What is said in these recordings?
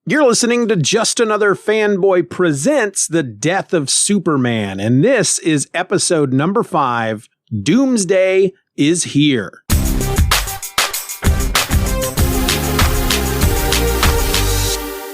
You're listening to Just Another Fanboy Presents The Death of Superman, and this is episode number 5, Doomsday is Here.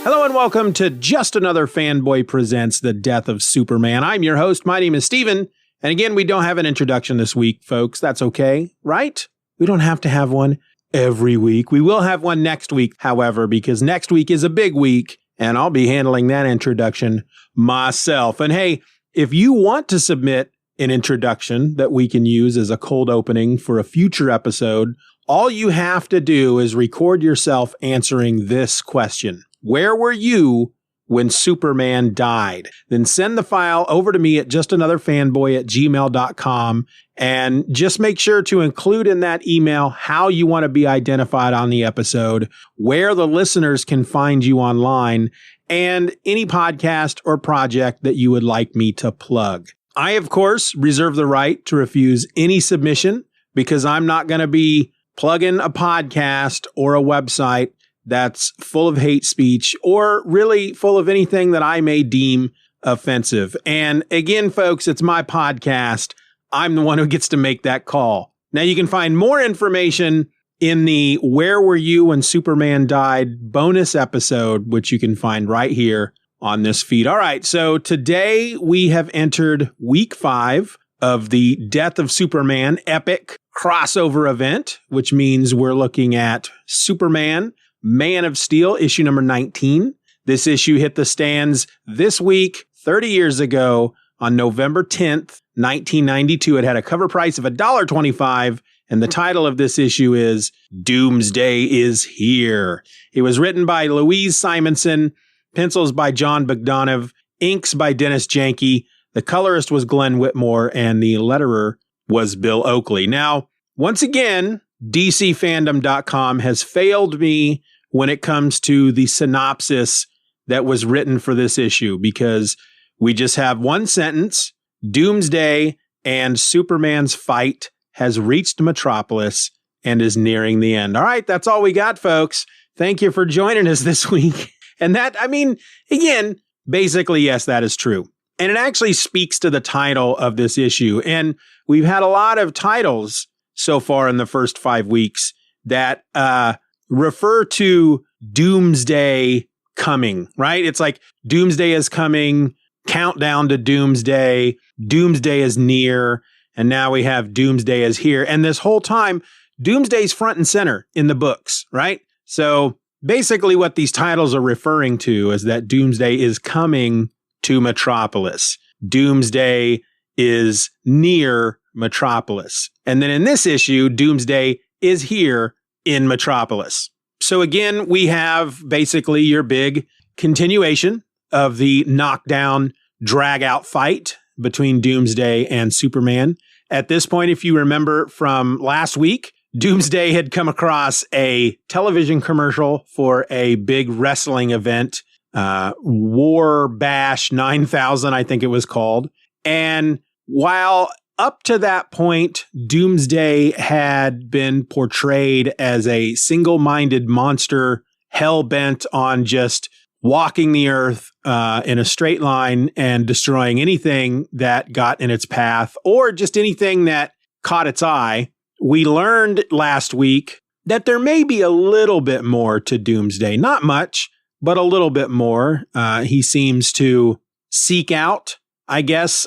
Hello and welcome to Just Another Fanboy Presents The Death of Superman. I'm your host. My name is Steven. And again, we don't have an introduction this week, folks. That's okay, right? We don't have to have one every week. We will have one next week, however, because next week is a big week, and I'll be handling that introduction myself. And hey, if you want to submit an introduction that we can use as a cold opening for a future episode, all you have to do is record yourself answering this question. Where were you when Superman died? Then send the file over to me at justanotherfanboy@gmail.com and just make sure to include in that email how you want to be identified on the episode, where the listeners can find you online, and any podcast or project that you would like me to plug. I, of course, reserve the right to refuse any submission because I'm not going to be plugging a podcast or a website that's full of hate speech or really full of anything that I may deem offensive. And again, folks, it's my podcast. I'm the one who gets to make that call. Now, you can find more information in the Where Were You When Superman Died bonus episode, which you can find right here on this feed. All right, so today we have entered week 5 of the Death of Superman epic crossover event, which means we're looking at Superman, Man of Steel, issue number 19. This issue hit the stands this week, 30 years ago, on November 10th, 1992. It had a cover price of $1.25, and the title of this issue is Doomsday is Here. It was written by Louise Simonson, pencils by Jon Bogdanove, inks by Dennis Janke. The colorist was Glenn Whitmore, and the letterer was Bill Oakley. Now, once again, DCFandom.com has failed me when it comes to the synopsis that was written for this issue, because we just have one sentence: Doomsday and Superman's fight has reached Metropolis and is nearing the end. All right, that's all we got, folks. Thank you for joining us this week. And that, I mean, again, basically, yes, that is true. And it actually speaks to the title of this issue. And we've had a lot of titles so far in the first 5 weeks that refer to Doomsday coming, right? It's like Doomsday is coming, countdown to Doomsday, Doomsday is near, and now we have Doomsday is here. And this whole time, Doomsday's front and center in the books, right? So basically what these titles are referring to is that Doomsday is coming to Metropolis. Doomsday is near Metropolis. And then in this issue, Doomsday is here in Metropolis. So again, we have basically your big continuation of the knockdown, drag-out fight between Doomsday and Superman. At this point, if you remember from last week, Doomsday had come across a television commercial for a big wrestling event, War Bash 9000, I think it was called. And while up to that point, Doomsday had been portrayed as a single-minded monster, hell-bent on just walking the earth in a straight line and destroying anything that got in its path or just anything that caught its eye. We learned last week that there may be a little bit more to Doomsday. Not much, but a little bit more. He seems to seek out, I guess,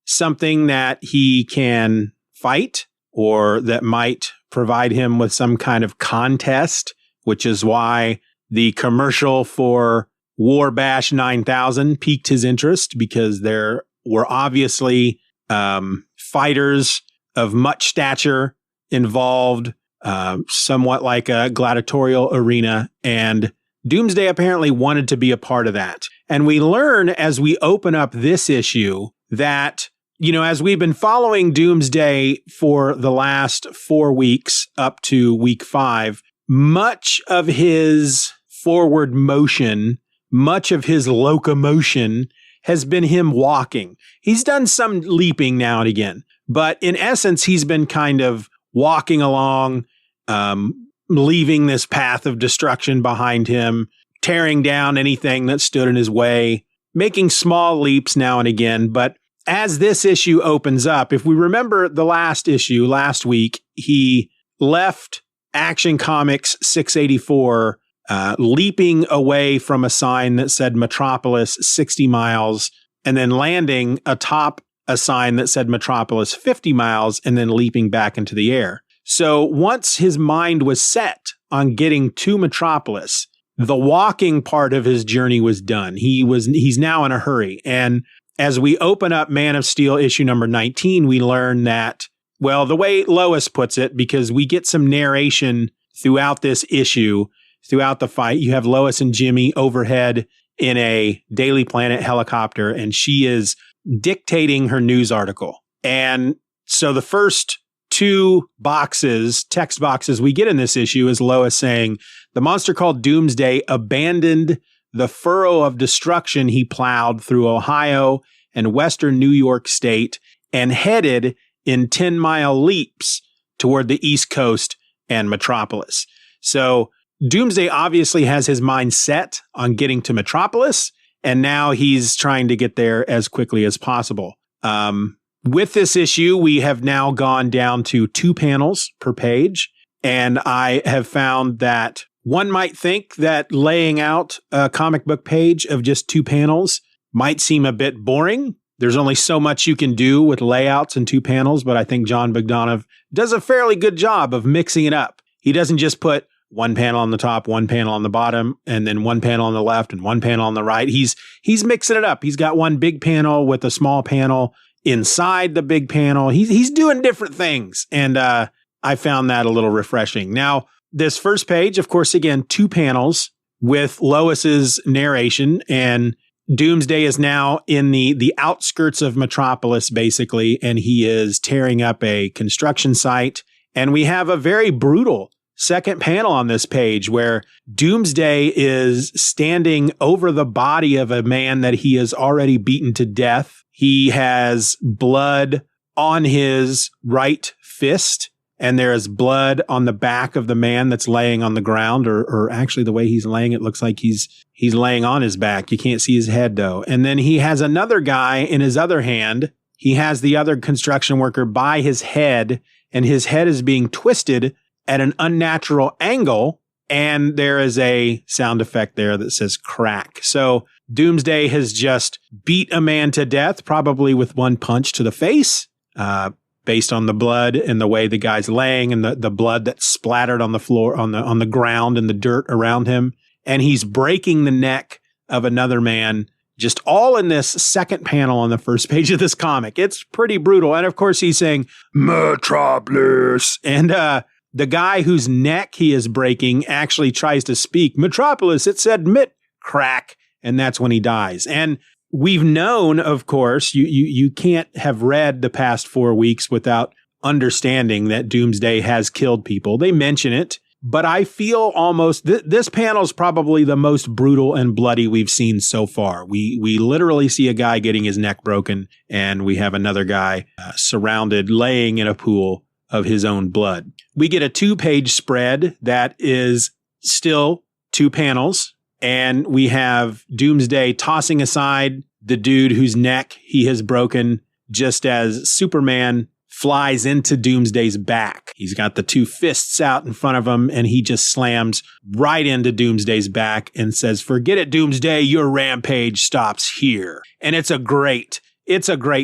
something that he can fight or that might provide him with some kind of contest, which is why the commercial for War Bash 9000 piqued his interest, because there were obviously fighters of much stature involved, somewhat like a gladiatorial arena, and Doomsday apparently wanted to be a part of that. And we learn as we open up this issue that, you know, as we've been following Doomsday for the last 4 weeks up to week 5, much of his forward motion, much of his locomotion has been him walking. He's done some leaping now and again, but in essence, he's been kind of walking along, leaving this path of destruction behind him, tearing down anything that stood in his way, making small leaps now and again. But as this issue opens up, if we remember the last issue last week, he left Action Comics 684 leaping away from a sign that said Metropolis 60 miles and then landing atop a sign that said Metropolis 50 miles and then leaping back into the air. So once his mind was set on getting to Metropolis, the walking part of his journey was done. He's now in a hurry. And as we open up Man of Steel issue number 19, we learn that, well, the way Lois puts it, because we get some narration throughout this issue, throughout the fight, you have Lois and Jimmy overhead in a Daily Planet helicopter, and she is dictating her news article. And so the first two text boxes we get in this issue is Lois saying, the monster called Doomsday abandoned the furrow of destruction he plowed through Ohio and western New York State and headed in 10-mile leaps toward the East Coast and Metropolis. So Doomsday obviously has his mind set on getting to Metropolis, and now he's trying to get there as quickly as possible. With this issue, we have now gone down to 2 panels per page, and I have found that one might think that laying out a comic book page of just 2 panels might seem a bit boring. There's only so much you can do with layouts and 2 panels, but I think Jon Bogdanove does a fairly good job of mixing it up. He doesn't just put 1 panel on the top, 1 panel on the bottom, and then 1 panel on the left and 1 panel on the right. He's mixing it up. He's got 1 big panel with a small panel inside the big panel. He's doing different things, and I found that a little refreshing. Now, this first page, of course, again, 2 panels with Lois's narration, and Doomsday is now in the outskirts of Metropolis, basically, and he is tearing up a construction site. And we have a very brutal second panel on this page where Doomsday is standing over the body of a man that he has already beaten to death. He has blood on his right fist, and there is blood on the back of the man that's laying on the ground, or actually the way he's laying, it looks like he's laying on his back. You can't see his head, though. And then he has another guy in his other hand. He has the other construction worker by his head, and his head is being twisted at an unnatural angle, and there is a sound effect there that says crack. So Doomsday has just beat a man to death, probably with 1 punch to the face, based on the blood and the way the guy's laying and the blood that's splattered on the floor, on the ground and the dirt around him. And he's breaking the neck of another man, just all in this second panel on the first page of this comic. It's pretty brutal. And of course, he's saying, Metropolis. And the guy whose neck he is breaking actually tries to speak Metropolis. It said crack. And that's when he dies. And we've known, of course, you can't have read the past 4 weeks without understanding that Doomsday has killed people. They mention it, but I feel almost this panel is probably the most brutal and bloody we've seen so far. We literally see a guy getting his neck broken, and we have another guy surrounded, laying in a pool of his own blood. We get a 2-page spread that is still 2 panels. And we have Doomsday tossing aside the dude whose neck he has broken just as Superman flies into Doomsday's back. He's got the 2 fists out in front of him, and he just slams right into Doomsday's back and says, forget it, Doomsday, your rampage stops here. And it's a great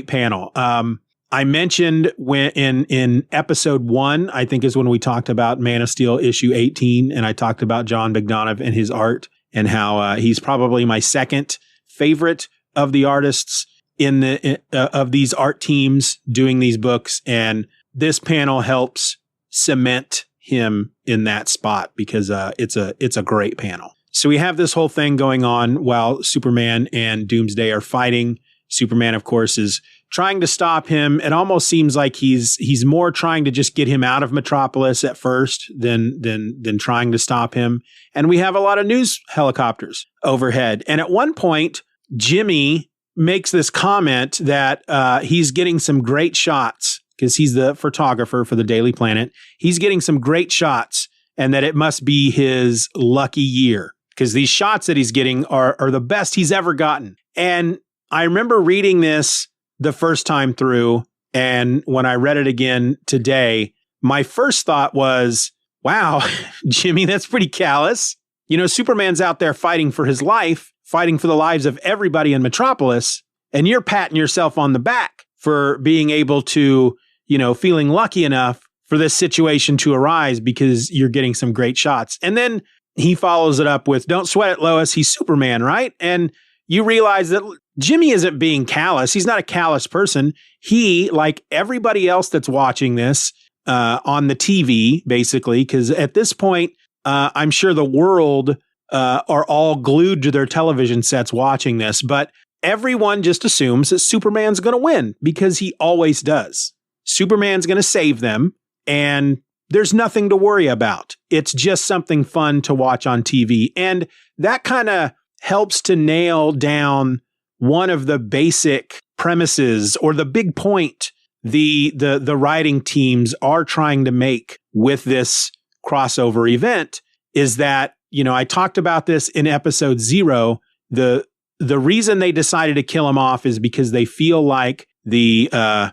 panel. I mentioned when in episode 1, I think is when we talked about Man of Steel issue 18, and I talked about Jon Bogdanove and his art, and how he's probably my second favorite of the artists of these art teams doing these books. And this panel helps cement him in that spot because it's a great panel. So we have this whole thing going on while Superman and Doomsday are fighting. Superman, of course, is trying to stop him. It almost seems like he's more trying to just get him out of Metropolis at first than trying to stop him. And we have a lot of news helicopters overhead. And at one point, Jimmy makes this comment that he's getting some great shots because he's the photographer for the Daily Planet. He's getting some great shots, and that it must be his lucky year. because these shots that he's getting are the best he's ever gotten. And I remember reading this the first time through, and when I read it again today, my first thought was, wow, Jimmy, that's pretty callous. You know, Superman's out there fighting for his life, fighting for the lives of everybody in Metropolis, and you're patting yourself on the back for being able to, you know, feeling lucky enough for this situation to arise because you're getting some great shots. And then he follows it up with, don't sweat it, Lois, he's Superman, right? And you realize that Jimmy isn't being callous. He's not a callous person. He, like everybody else that's watching this on the TV, basically, because at this point, I'm sure the world are all glued to their television sets watching this, but everyone just assumes that Superman's going to win because he always does. Superman's going to save them, and there's nothing to worry about. It's just something fun to watch on TV. And that kind of helps to nail down one of the basic premises or the big point the writing teams are trying to make with this crossover event, is that, you know, I talked about this in episode 0. The reason they decided to kill him off is because they feel like the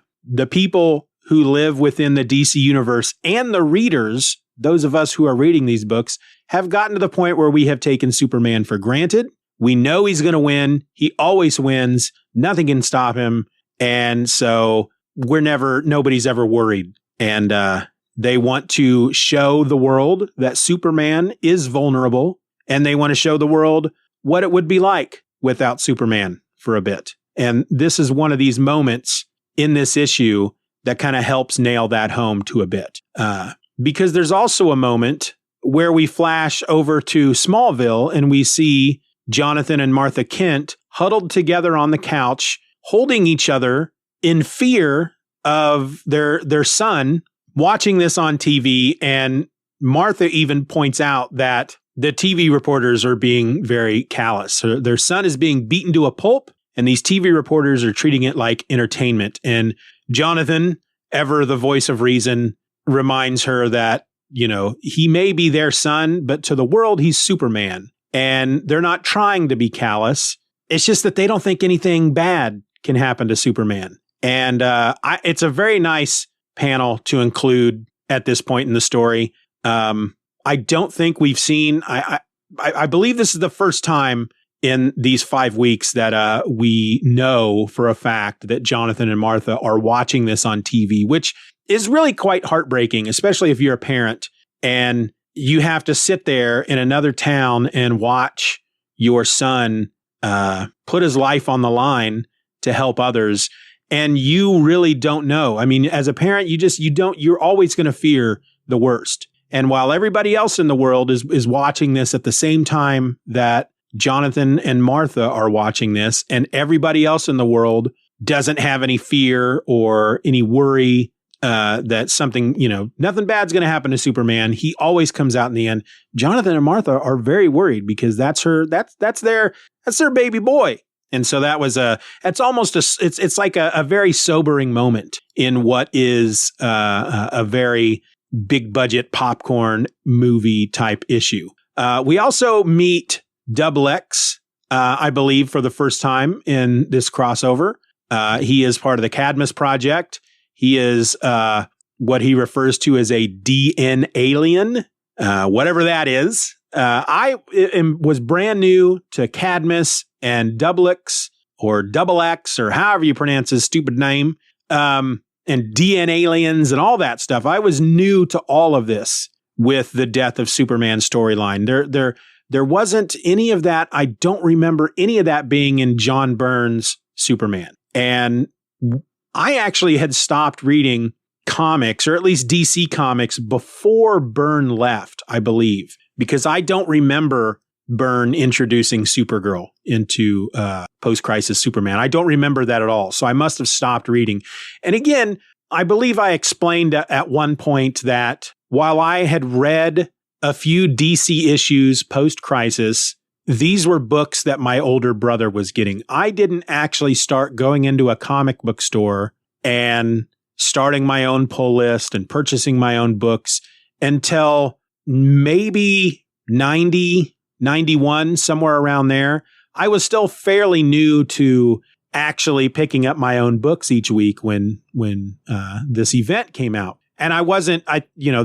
people who live within the DC universe and the readers, those of us who are reading these books, have gotten to the point where we have taken Superman for granted. We know he's going to win. He always wins. Nothing can stop him. And so nobody's ever worried. And they want to show the world that Superman is vulnerable, and they want to show the world what it would be like without Superman for a bit. And this is one of these moments in this issue that kind of helps nail that home to a bit. Because there's also a moment where we flash over to Smallville and we see Jonathan and Martha Kent huddled together on the couch, holding each other in fear of their son, watching this on TV. And Martha even points out that the TV reporters are being very callous. Their son is being beaten to a pulp, and these TV reporters are treating it like entertainment. And Jonathan, ever the voice of reason, reminds her that, you know, he may be their son, but to the world, he's Superman. And they're not trying to be callous. It's just that they don't think anything bad can happen to Superman. And it's a very nice panel to include at this point in the story. I don't think we've seen, I believe this is the first time in these 5 weeks that we know for a fact that Jonathan and Martha are watching this on TV, which is really quite heartbreaking, especially if you're a parent and you have to sit there in another town and watch your son put his life on the line to help others. And you really don't know. I mean, as a parent, you're always going to fear the worst. And while everybody else in the world is watching this at the same time that Jonathan and Martha are watching this, and everybody else in the world doesn't have any fear or any worry that something, you know, nothing bad's going to happen to Superman. He always comes out in the end. Jonathan and Martha are very worried because that's their baby boy. And so it's like a very sobering moment in what is a very big budget popcorn movie type issue. We also meet Double X, I believe, for the first time in this crossover. He is part of the Cadmus Project. He is what he refers to as a DN alien, whatever that is. I was brand new to Cadmus and Double X or Double X or however you pronounce his stupid name, and DN aliens and all that stuff. I was new to all of this with the Death of Superman storyline. There wasn't any of that. I don't remember any of that being in John Byrne's Superman. And I actually had stopped reading comics, or at least DC comics, before Byrne left, I believe, because I don't remember Byrne introducing Supergirl into post-crisis Superman. I don't remember that at all. So I must have stopped reading. And again, I believe I explained at one point that while I had read a few DC issues post-crisis, these were books that my older brother was getting. I didn't actually start going into a comic book store and starting my own pull list and purchasing my own books until maybe 90, 91, somewhere around there. I was still fairly new to actually picking up my own books each week when this event came out. And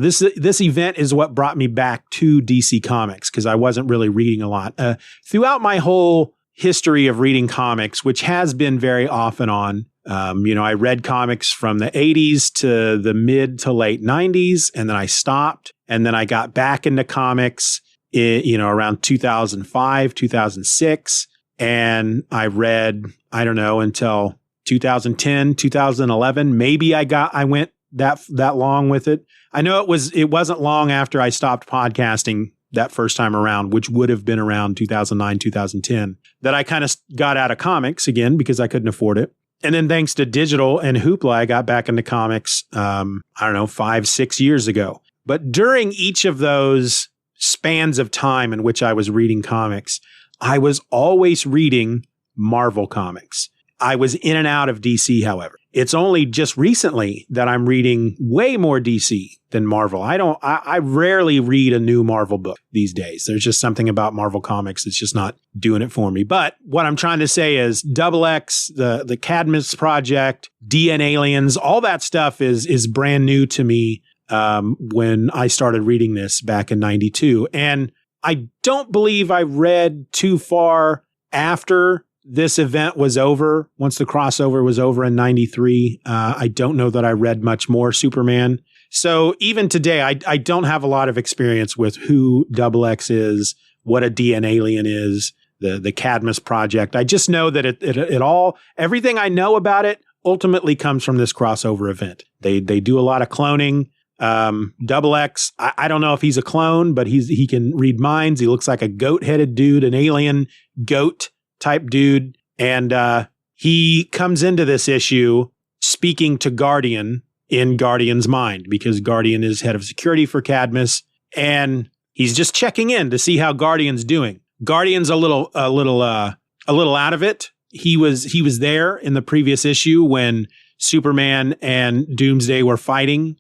this event is what brought me back to DC Comics because I wasn't really reading a lot. Throughout my whole history of reading comics, which has been very off and on, I read comics from the 80s to the mid to late 90s, and then I stopped. And then I got back into comics, around 2005, 2006. And I read, I don't know, until 2010, 2011. Maybe I went that long with it. I know it wasn't long after I stopped podcasting that first time around, which would have been around 2009, 2010, that I kind of got out of comics again because I couldn't afford it. And then thanks to digital and Hoopla, I got back into comics, 5-6 years ago. But during each of those spans of time in which I was reading comics, I was always reading Marvel comics. I was in and out of DC, however. It's only just recently that I'm reading way more DC than Marvel. I rarely read a new Marvel book these days. There's just something about Marvel comics that's just not doing it for me. But what I'm trying to say is XX, the Cadmus Project, DN Aliens, all that stuff is brand new to me when I started reading this back in 92. And I don't believe I read too far after this event was over. Once the crossover was over in 93, I don't know that I read much more Superman. So even today, I don't have a lot of experience with who XX is, what a DN alien is, the Cadmus Project. I just know that everything I know about it ultimately comes from this crossover event. They do a lot of cloning. XX, I don't know if he's a clone, but he can read minds. He looks like a goat-headed dude, an alien goat type dude. And he comes into this issue speaking to Guardian in Guardian's mind because Guardian is head of security for Cadmus. And he's just checking in to see how Guardian's doing. Guardian's a little out of it. He was there in the previous issue when Superman and Doomsday were fighting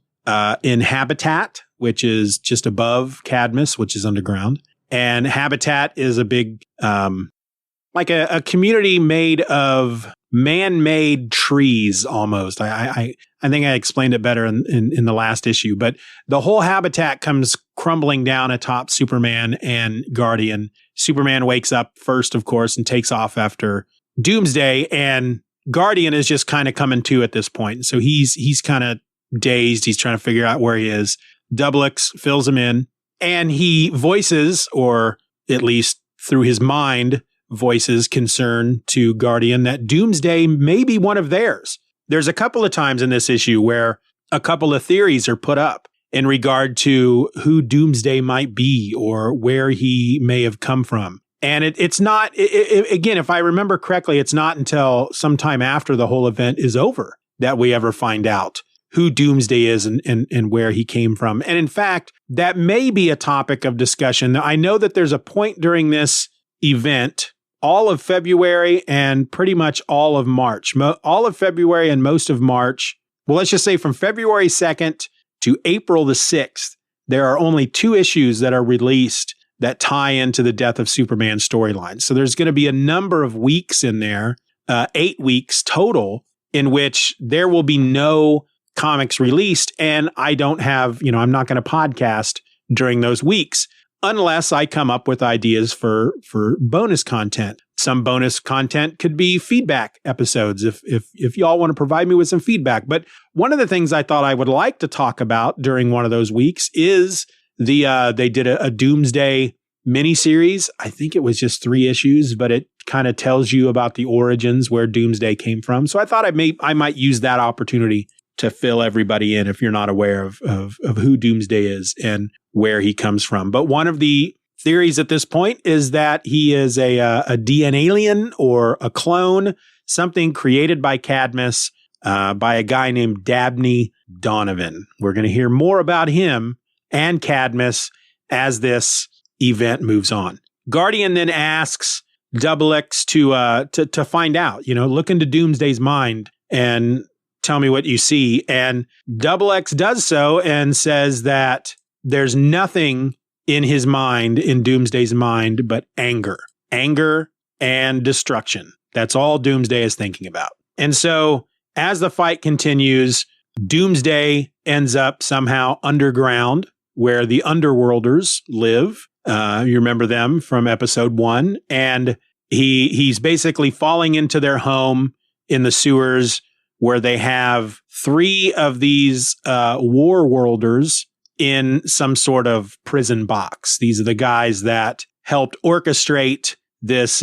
in Habitat, which is just above Cadmus, which is underground. And Habitat is a big, like a community made of man-made trees almost. I think I explained it better in the last issue, but the whole habitat comes crumbling down atop Superman and Guardian. Superman wakes up first, of course, and takes off after Doomsday, and Guardian is just kind of coming to at this point. So he's kind of dazed. He's trying to figure out where he is. XX fills him in, and he voices, or at least through his mind, voices concern to Guardian that Doomsday may be one of theirs. There's a couple of times in this issue where a couple of theories are put up in regard to who Doomsday might be or where he may have come from. And it's not, again, if I remember correctly, it's not until sometime after the whole event is over that we ever find out who Doomsday is and where he came from. And in fact, that may be a topic of discussion. I know that there's a point during this event, all of February and pretty much all of March, all of February and most of March. Well, let's just say from February 2nd to April the 6th, there are only 2 issues that are released that tie into the Death of Superman storyline. So there's going to be a number of weeks in there, 8 weeks total, in which there will be no comics released. And I don't have, I'm not going to podcast during those weeks unless I come up with ideas for bonus content. Some bonus content could be feedback episodes if y'all want to provide me with some feedback. But one of the things I thought I would like to talk about during one of those weeks is they did a Doomsday miniseries. I think it was just 3 issues, but it kind of tells you about the origins where Doomsday came from. So I thought I might use that opportunity to fill everybody in if you're not aware of who Doomsday is and where he comes from. But one of the theories at this point is that he is a DN alien or a clone, something created by Cadmus by a guy named Dabney Donovan. We're going to hear more about him and Cadmus as this event moves on. Guardian then asks XX to find out, look into Doomsday's mind and tell me what you see. And XX does so and says that there's nothing in his mind, in Doomsday's mind, but anger. Anger and destruction. That's all Doomsday is thinking about. And so as the fight continues, Doomsday ends up somehow underground where the Underworlders live. You remember them from episode 1. And he's basically falling into their home in the sewers where they have 3 of these war worlders in some sort of prison box. These are the guys that helped orchestrate this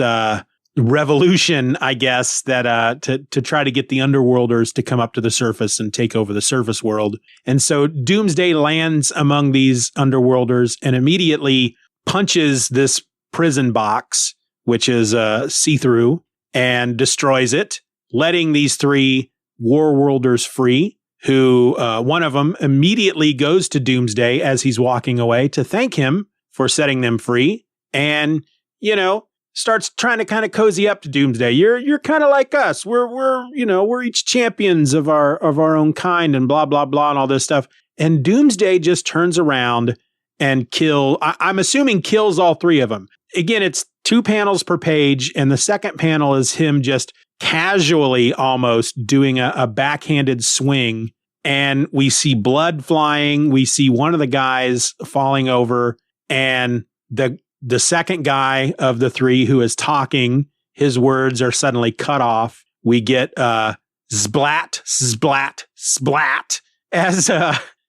revolution, I guess, that to try to get the Underworlders to come up to the surface and take over the surface world. And so Doomsday lands among these Underworlders and immediately punches this prison box, which is see-through, and destroys it, letting these 3 war worlders free, who one of them immediately goes to Doomsday as he's walking away to thank him for setting them free. And, starts trying to kind of cozy up to Doomsday. You're kind of like us. We're each champions of our own kind and blah, blah, blah, and all this stuff. And Doomsday just turns around and I'm assuming kills all 3 of them. Again, it's 2 panels per page. And the second panel is him just casually almost doing a backhanded swing. And we see blood flying. We see one of the guys falling over, and the second guy of the 3 who is talking, his words are suddenly cut off. We get splat, splat, splat as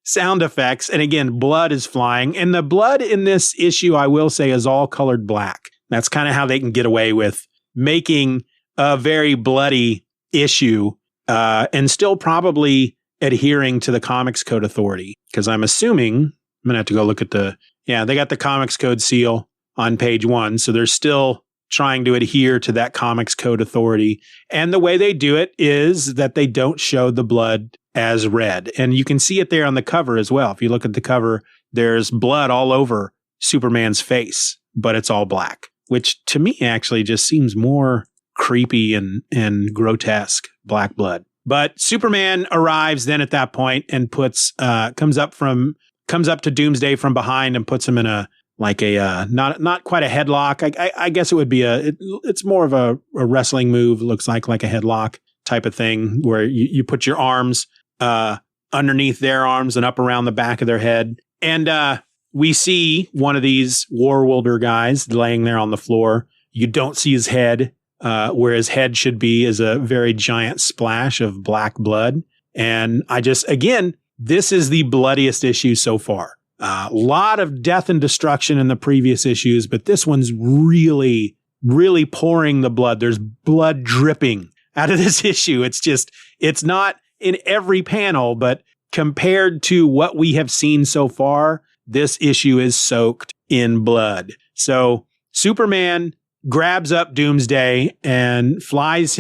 sound effects. And again, blood is flying. And the blood in this issue, I will say, is all colored black. That's kind of how they can get away with making a very bloody issue and still probably adhering to the Comics Code Authority. Because I'm assuming, I'm going to have to go look at they got the Comics Code seal on page 1. So they're still trying to adhere to that Comics Code Authority. And the way they do it is that they don't show the blood as red. And you can see it there on the cover as well. If you look at the cover, there's blood all over Superman's face, but it's all black, which to me actually just seems more creepy and grotesque, black blood. But Superman arrives then at that point and comes up to Doomsday from behind and puts him in not quite a headlock. I guess it would be it's more of a wrestling move. It looks like a headlock type of thing where you put your arms underneath their arms and up around the back of their head. And we see one of these war welder guys laying there on the floor. You don't see his head. Where his head should be is a very giant splash of black blood. And this is the bloodiest issue so far. A lot of death and destruction in the previous issues, but this one's really, really pouring the blood. There's blood dripping out of this issue. It's not in every panel, but compared to what we have seen so far, this issue is soaked in blood. So Superman grabs up Doomsday and attempts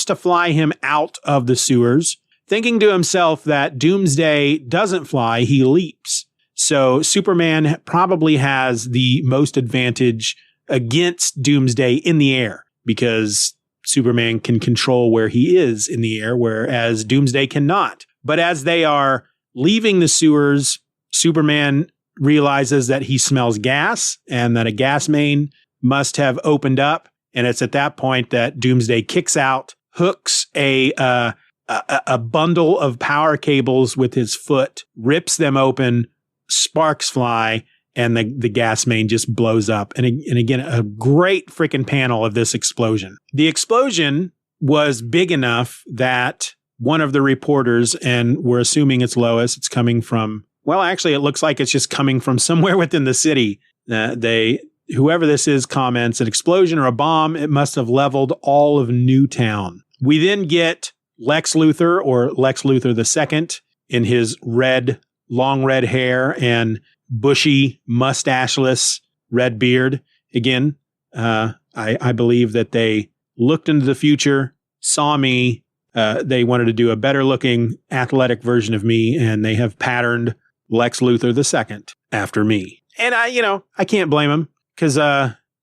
to fly him out of the sewers, thinking to himself that Doomsday doesn't fly, he leaps. So Superman probably has the most advantage against Doomsday in the air because Superman can control where he is in the air, whereas Doomsday cannot. But as they are leaving the sewers, Superman realizes that he smells gas and that a gas main must have opened up. And it's at that point that Doomsday kicks out, hooks a bundle of power cables with his foot, rips them open, sparks fly, and the gas main just blows up. And again, a great freaking panel of this explosion. The explosion was big enough that one of the reporters, and we're assuming it's Lois, it's coming from, well, actually, it looks like it's just coming from somewhere within the city. Whoever this is comments, an explosion or a bomb, it must have leveled all of Newtown. We then get Lex Luthor, or Lex Luthor II, in his long red hair and bushy, mustacheless red beard. Again, I believe that they looked into the future, saw me. They wanted to do a better looking athletic version of me, and they have patterned Lex Luthor II after me. And I can't blame him because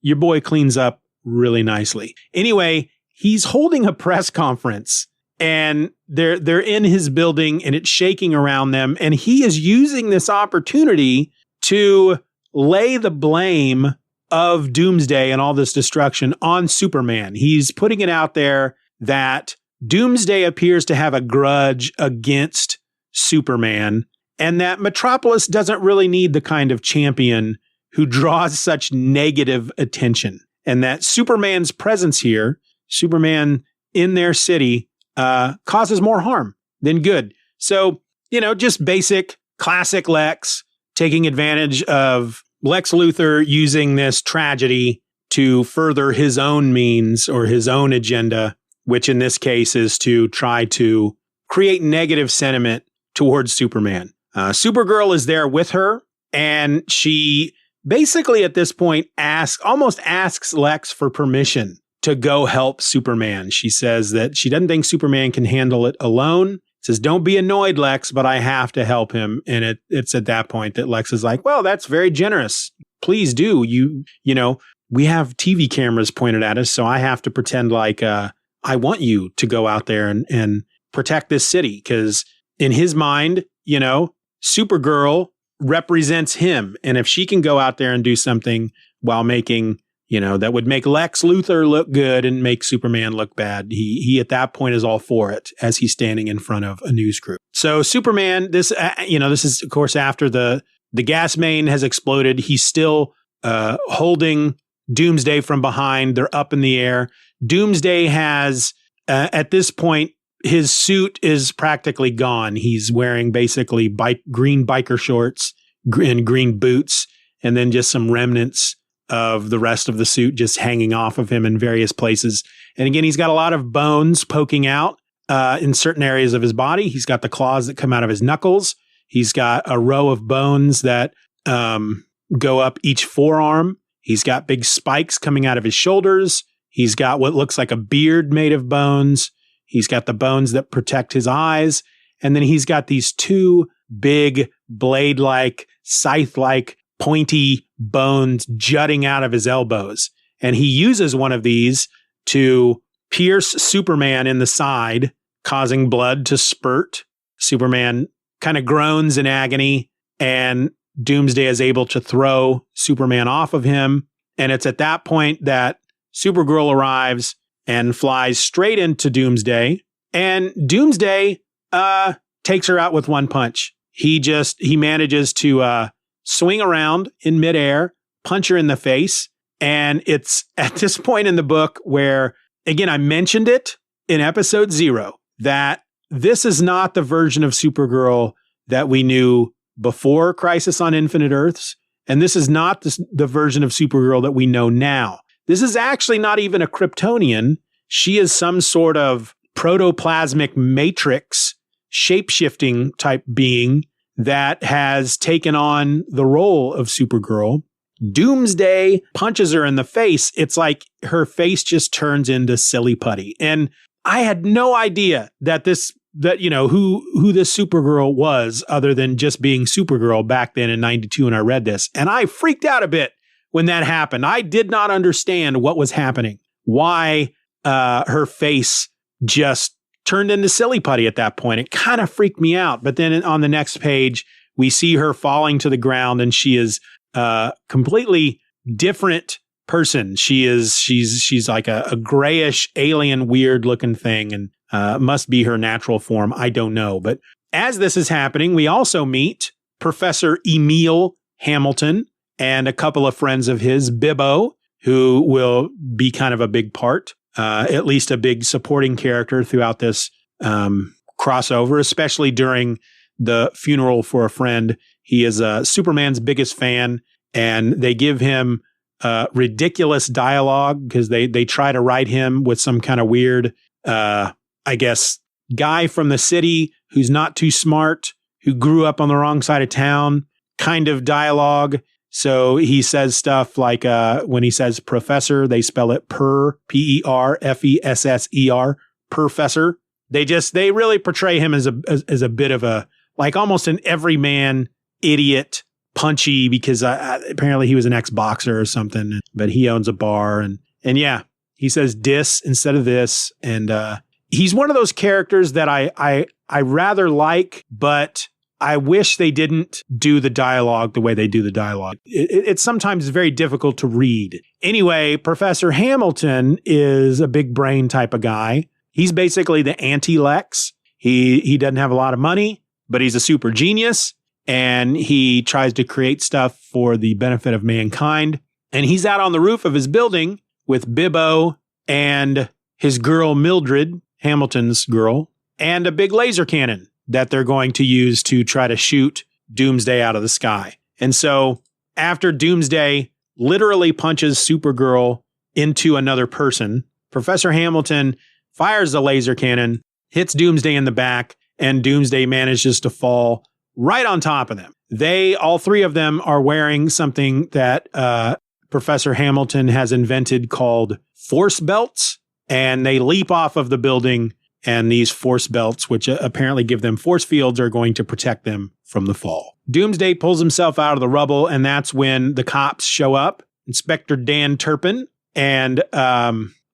your boy cleans up really nicely. Anyway, he's holding a press conference. And they're in his building and it's shaking around them. And he is using this opportunity to lay the blame of Doomsday and all this destruction on Superman. He's putting it out there that Doomsday appears to have a grudge against Superman, and that Metropolis doesn't really need the kind of champion who draws such negative attention, and that Superman's presence here, Superman in their city, causes more harm than good. So, just basic, classic Lex, taking advantage of Lex Luthor using this tragedy to further his own means or his own agenda, which in this case is to try to create negative sentiment towards Superman. Supergirl is there with her, and she basically at this point almost asks Lex for permission to go help Superman. She says that she doesn't think Superman can handle it alone. Says, don't be annoyed, Lex, but I have to help him. And it's at that point that Lex is like, well, that's very generous. Please do. We have TV cameras pointed at us, so I have to pretend like I want you to go out there and protect this city. Because in his mind, Supergirl represents him. And if she can go out there and do something while making, that would make Lex Luthor look good and make Superman look bad, he at that point is all for it as he's standing in front of a news crew. So Superman, this is of course after the gas main has exploded. He's still holding Doomsday from behind. They're up in the air. Doomsday has, at this point, his suit is practically gone. He's wearing basically green biker shorts and green boots, and then just some remnants of the rest of the suit just hanging off of him in various places. And again, he's got a lot of bones poking out in certain areas of his body. He's got the claws that come out of his knuckles. He's got a row of bones that go up each forearm. He's got big spikes coming out of his shoulders. He's got what looks like a beard made of bones. He's got the bones that protect his eyes. And then he's got these two big blade-like, scythe-like, pointy bones jutting out of his elbows. And he uses one of these to pierce Superman in the side, causing blood to spurt. Superman kind of groans in agony, and Doomsday is able to throw Superman off of him. And it's at that point that Supergirl arrives and flies straight into Doomsday. And Doomsday takes her out with one punch. He manages to swing around in midair, punch her in the face. And it's at this point in the book where, again, I mentioned it in episode 0, that this is not the version of Supergirl that we knew before Crisis on Infinite Earths. And this is not the version of Supergirl that we know now. This is actually not even a Kryptonian. She is some sort of protoplasmic matrix, shape-shifting type being that has taken on the role of Supergirl. Doomsday punches her in the face. It's like her face just turns into silly putty. And I had no idea who this Supergirl was, other than just being Supergirl back then in 92 when I read this. And I freaked out a bit when that happened. I did not understand what was happening, why her face just turned into silly putty at that point. It kind of freaked me out. But then on the next page, we see her falling to the ground, and she is a completely different person. She's like a grayish alien, weird looking thing, and must be her natural form. I don't know. But as this is happening, we also meet Professor Emil Hamilton and a couple of friends of his, Bibbo, who will be kind of a big part, at least a big supporting character throughout this crossover, especially during the funeral for a friend. He is Superman's biggest fan, and they give him ridiculous dialogue because they try to write him with some kind of weird, guy from the city who's not too smart, who grew up on the wrong side of town kind of dialogue. So he says stuff like when he says professor, they spell it Perfesser, professor. They really portray him as a bit of a, like almost an everyman idiot, punchy, because apparently he was an ex-boxer or something, but he owns a bar. And yeah, he says dis instead of this. And he's one of those characters that I rather like, but I wish they didn't do the dialogue the way they do the dialogue. It's sometimes very difficult to read. Anyway, Professor Hamilton is a big brain type of guy. He's basically the anti-Lex. He doesn't have a lot of money, but he's a super genius, and he tries to create stuff for the benefit of mankind. And he's out on the roof of his building with Bibbo and his girl Mildred, Hamilton's girl, and a big laser cannon that they're going to use to try to shoot Doomsday out of the sky. And so after Doomsday literally punches Supergirl into another person, Professor Hamilton fires the laser cannon, hits Doomsday in the back, and Doomsday manages to fall right on top of them. All three of them are wearing something that Professor Hamilton has invented called force belts, and they leap off of the building, and these force belts, which apparently give them force fields, are going to protect them from the fall. Doomsday pulls himself out of the rubble, and that's when the cops show up. Inspector Dan Turpin and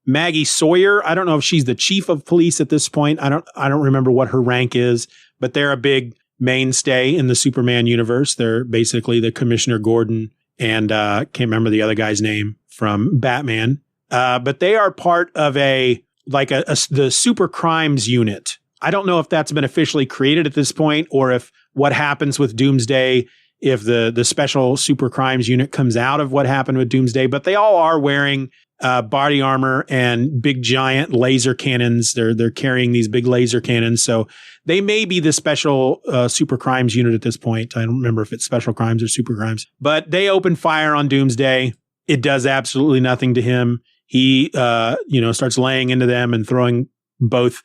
Maggie Sawyer. I don't know if she's the chief of police at this point. I don't remember what her rank is, but they're a big mainstay in the Superman universe. They're basically the Commissioner Gordon and can't remember the other guy's name from Batman. But they are part of the super crimes unit. I don't know if that's been officially created at this point, or if what happens with Doomsday, if the special super crimes unit comes out of what happened with Doomsday, but they all are wearing body armor and big giant laser cannons. They're carrying these big laser cannons. So they may be the special super crimes unit at this point. I don't remember if it's special crimes or super crimes, but they open fire on Doomsday. It does absolutely nothing to him. He, starts laying into them and throwing both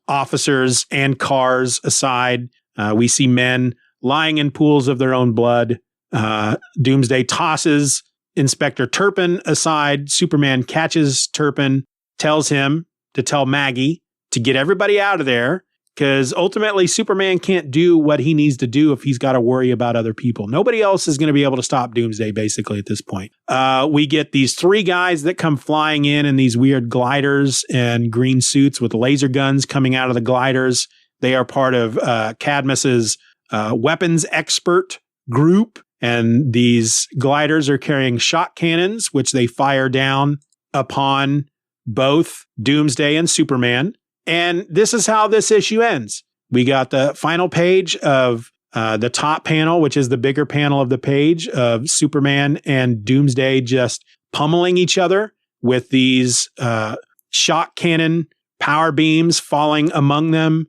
officers and cars aside. We see men lying in pools of their own blood. Doomsday tosses Inspector Turpin aside. Superman catches Turpin, tells him to tell Maggie to get everybody out of there, because ultimately Superman can't do what he needs to do if he's got to worry about other people. Nobody else is going to be able to stop Doomsday, basically, at this point. We get these three guys that come flying in these weird gliders and green suits with laser guns coming out of the gliders. They are part of Cadmus's weapons expert group, and these gliders are carrying shot cannons, which they fire down upon both Doomsday and Superman. And this is how this issue ends. We got the final page of the top panel, which is the bigger panel of the page, of Superman and Doomsday just pummeling each other with these shot cannon power beams falling among them,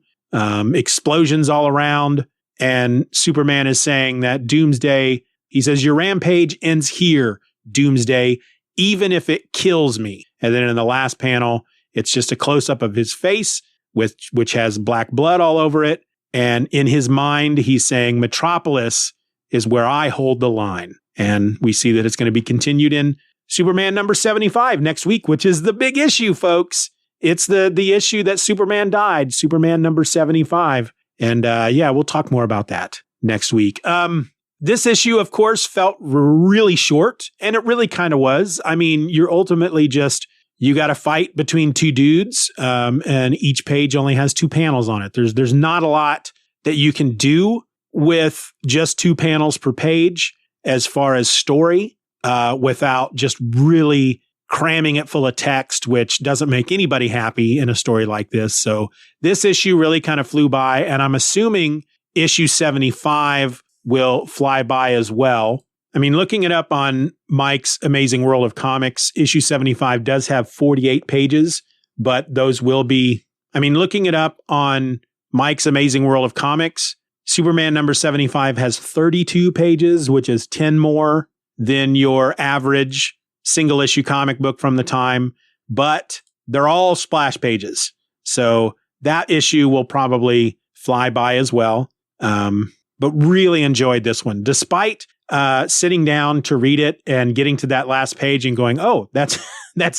explosions all around. And Superman is saying that Doomsday, he says, your rampage ends here, Doomsday, even if it kills me. And then in the last panel, it's just a close-up of his face, which has black blood all over it. And in his mind, he's saying, Metropolis is where I hold the line. And we see that it's going to be continued in Superman number 75 next week, which is the big issue, folks. It's the issue that Superman died, Superman number 75. And we'll talk more about that next week. This issue, of course, felt really short, and it really kind of was. I mean, you're ultimately you got a fight between two dudes, and each page only has 2 panels on it. There's not a lot that you can do with just 2 panels per page as far as story, without just really cramming it full of text, which doesn't make anybody happy in a story like this. So this issue really kind of flew by, and I'm assuming issue 75 will fly by as well. I mean, looking it up on Mike's Amazing World of Comics, issue 75 does have 48 pages, but those will be, looking it up on Mike's Amazing World of Comics, Superman number 75 has 32 pages, which is 10 more than your average single issue comic book from the time, but they're all splash pages. So that issue will probably fly by as well. But really enjoyed this one, despite sitting down to read it and getting to that last page and going, oh, that's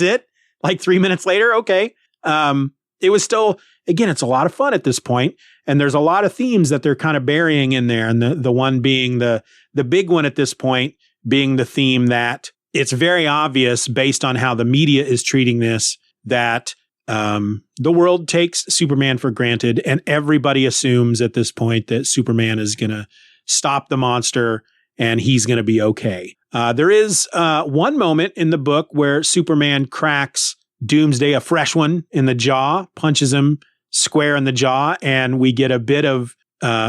it. Like 3 minutes later. Okay. It was still, again, it's a lot of fun at this point, and there's a lot of themes that they're kind of burying in there. And the one being the big one at this point being the theme that it's very obvious based on how the media is treating this, that the world takes Superman for granted, and everybody assumes at this point that Superman is going to stop the monster and he's going to be okay. There is one moment in the book where Superman cracks Doomsday, a fresh one, in the jaw, punches him square in the jaw, and we get a bit of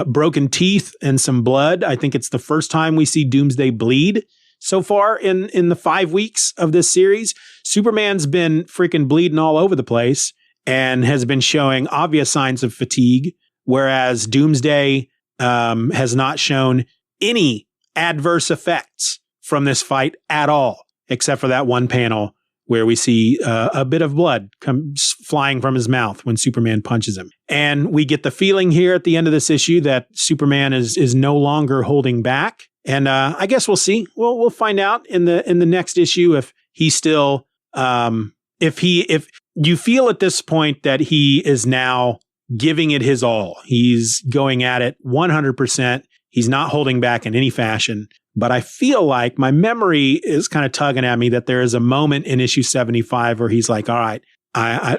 broken teeth and some blood. I think it's the first time we see Doomsday bleed so far in the 5 weeks of this series. Superman's been freaking bleeding all over the place and has been showing obvious signs of fatigue, whereas Doomsday has not shown any adverse effects from this fight at all, except for that one panel where we see a bit of blood comes flying from his mouth when Superman punches him. And we get the feeling here at the end of this issue that Superman is no longer holding back. And I guess we'll see. We'll find out in the next issue if he's still if you feel at this point that he is now giving it his all. He's going at it 100%. He's not holding back in any fashion. But I feel like my memory is kind of tugging at me that there is a moment in issue 75 where he's like, all right,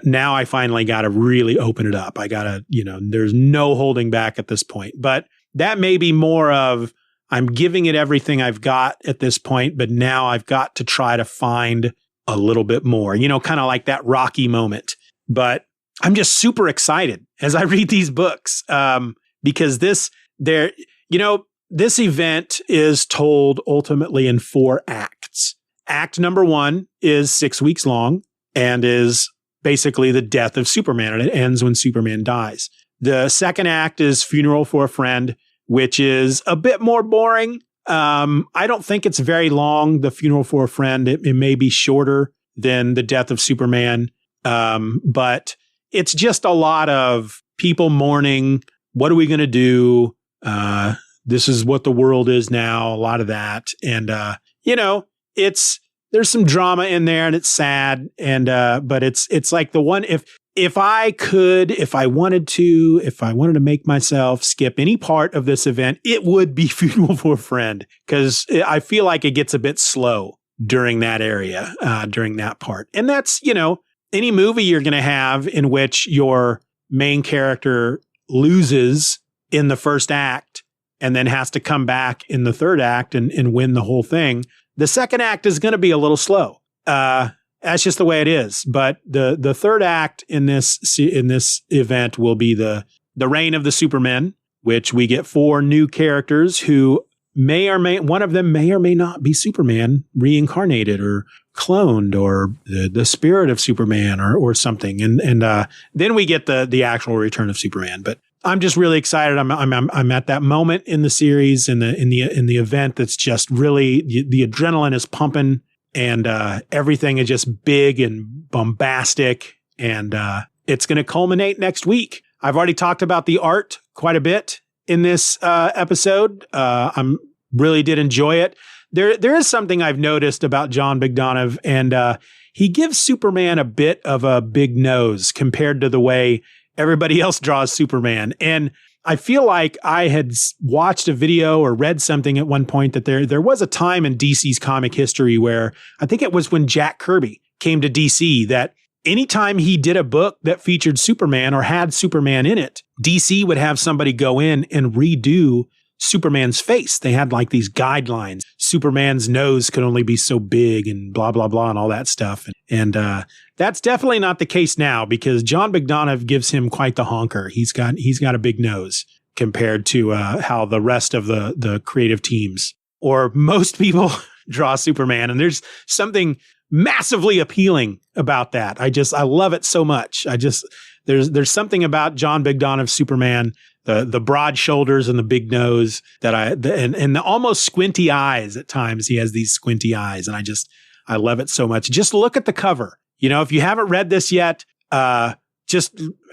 now I finally got to really open it up. I got to, there's no holding back at this point. But that may be more of, I'm giving it everything I've got at this point, but now I've got to try to find a little bit more, kind of like that Rocky moment. But I'm just super excited as I read these books because this event is told ultimately in 4 acts. Act number 1 is 6 weeks long and is basically the death of Superman, and it ends when Superman dies. The second act is Funeral for a Friend, which is a bit more boring. I don't think it's very long, the Funeral for a Friend. It may be shorter than the death of Superman, but it's just a lot of people mourning. What are we going to do? This is what the world is now, a lot of that. And, there's some drama in there and it's sad. And, but it's like the one, if I wanted to make myself skip any part of this event, it would be Funeral for a Friend. Cause I feel like it gets a bit slow during that area, during that part. And that's, any movie you're going to have in which your main character loses in the first act and then has to come back in the third act and win the whole thing. The second act is going to be a little slow. That's just the way it is. But the third act in this event will be the reign of the Supermen, which we get 4 new characters who one of them may or may not be Superman reincarnated or cloned or the spirit of Superman or something. And then we get the actual return of Superman. But I'm just really excited. I'm at that moment in the series in the event that's just really the adrenaline is pumping and everything is just big and bombastic and it's going to culminate next week. I've already talked about the art quite a bit in this episode. I'm really did enjoy it. There is something I've noticed about Jon Bogdanove, and he gives Superman a bit of a big nose compared to the way everybody else draws Superman. And I feel like I had watched a video or read something at one point that there was a time in DC's comic history where I think it was when Jack Kirby came to DC that anytime he did a book that featured Superman or had Superman in it, DC would have somebody go in and redo Superman's face. They had like these guidelines. Superman's nose could only be so big and blah, blah, blah, and all that stuff. And that's definitely not the case now because Jon Bogdanove gives him quite the honker. He's got a big nose compared to how the rest of the creative teams or most people draw Superman. And there's something massively appealing about that. I love it so much. There's something about Jon Bogdanove's Superman, the broad shoulders and the big nose and the almost squinty eyes at times. He has these squinty eyes and I love it so much. Just look at the cover. If you haven't read this yet, even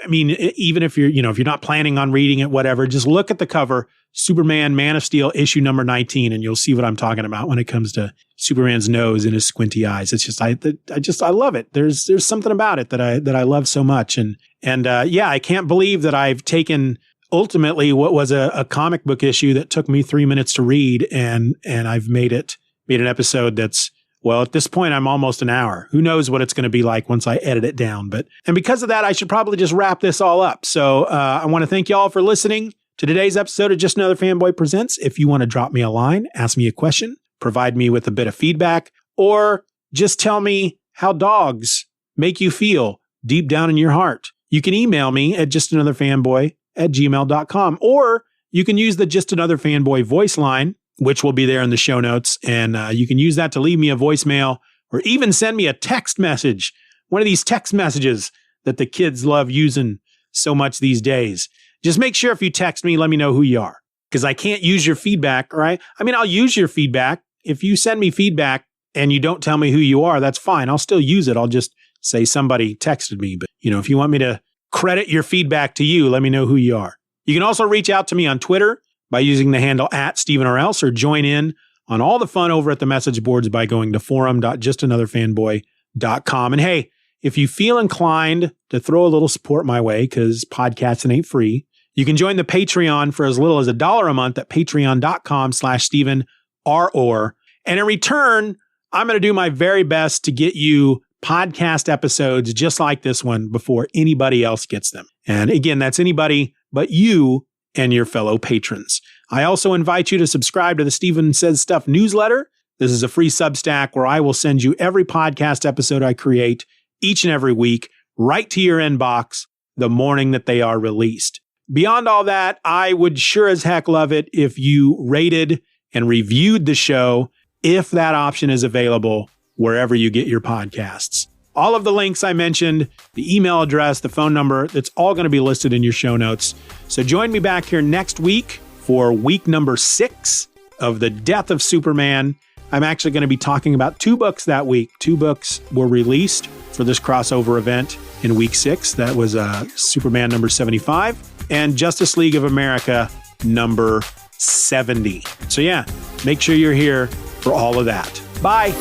if you're not planning on reading it, whatever, just look at the cover, Superman, Man of Steel, issue number 19, and you'll see what I'm talking about when it comes to Superman's nose and his squinty eyes. It's just, I love it. There's something about it that I love so much. And I can't believe that I've taken ultimately what was a comic book issue that took me 3 minutes to read and I've made an episode that's Well, at this point, I'm almost an hour. Who knows what it's going to be like once I edit it down. And because of that, I should probably just wrap this all up. So I want to thank you all for listening to today's episode of Just Another Fanboy Presents. If you want to drop me a line, ask me a question, provide me with a bit of feedback, or just tell me how dogs make you feel deep down in your heart, you can email me at justanotherfanboy@gmail.com, or you can use the Just Another Fanboy voice line, which will be there in the show notes. And you can use that to leave me a voicemail or even send me a text message. One of these text messages that the kids love using so much these days. Just make sure if you text me, let me know who you are, because I can't use your feedback, right? I mean, I'll use your feedback. If you send me feedback and you don't tell me who you are, that's fine. I'll still use it. I'll just say somebody texted me. But, if you want me to credit your feedback to you, let me know who you are. You can also reach out to me on Twitter by using the handle @StephenOrElse, or join in on all the fun over at the message boards by going to forum.justanotherfanboy.com. And hey, if you feel inclined to throw a little support my way, because podcasting ain't free, you can join the Patreon for as little as $1 a month at patreon.com/StephenRor. And in return, I'm going to do my very best to get you podcast episodes just like this one before anybody else gets them. And again, that's anybody but you and your fellow patrons. I also invite you to subscribe to the Stephen Says Stuff newsletter. This is a free Substack where I will send you every podcast episode I create each and every week right to your inbox the morning that they are released. Beyond all that, I would sure as heck love it if you rated and reviewed the show, if that option is available wherever you get your podcasts. All of the links I mentioned, the email address, the phone number, that's all going to be listed in your show notes. So join me back here next week for week number 6 of The Death of Superman. I'm actually going to be talking about 2 books that week. 2 books were released for this crossover event in week 6. That was Superman number 75 and Justice League of America number 70. So yeah, make sure you're here for all of that. Bye.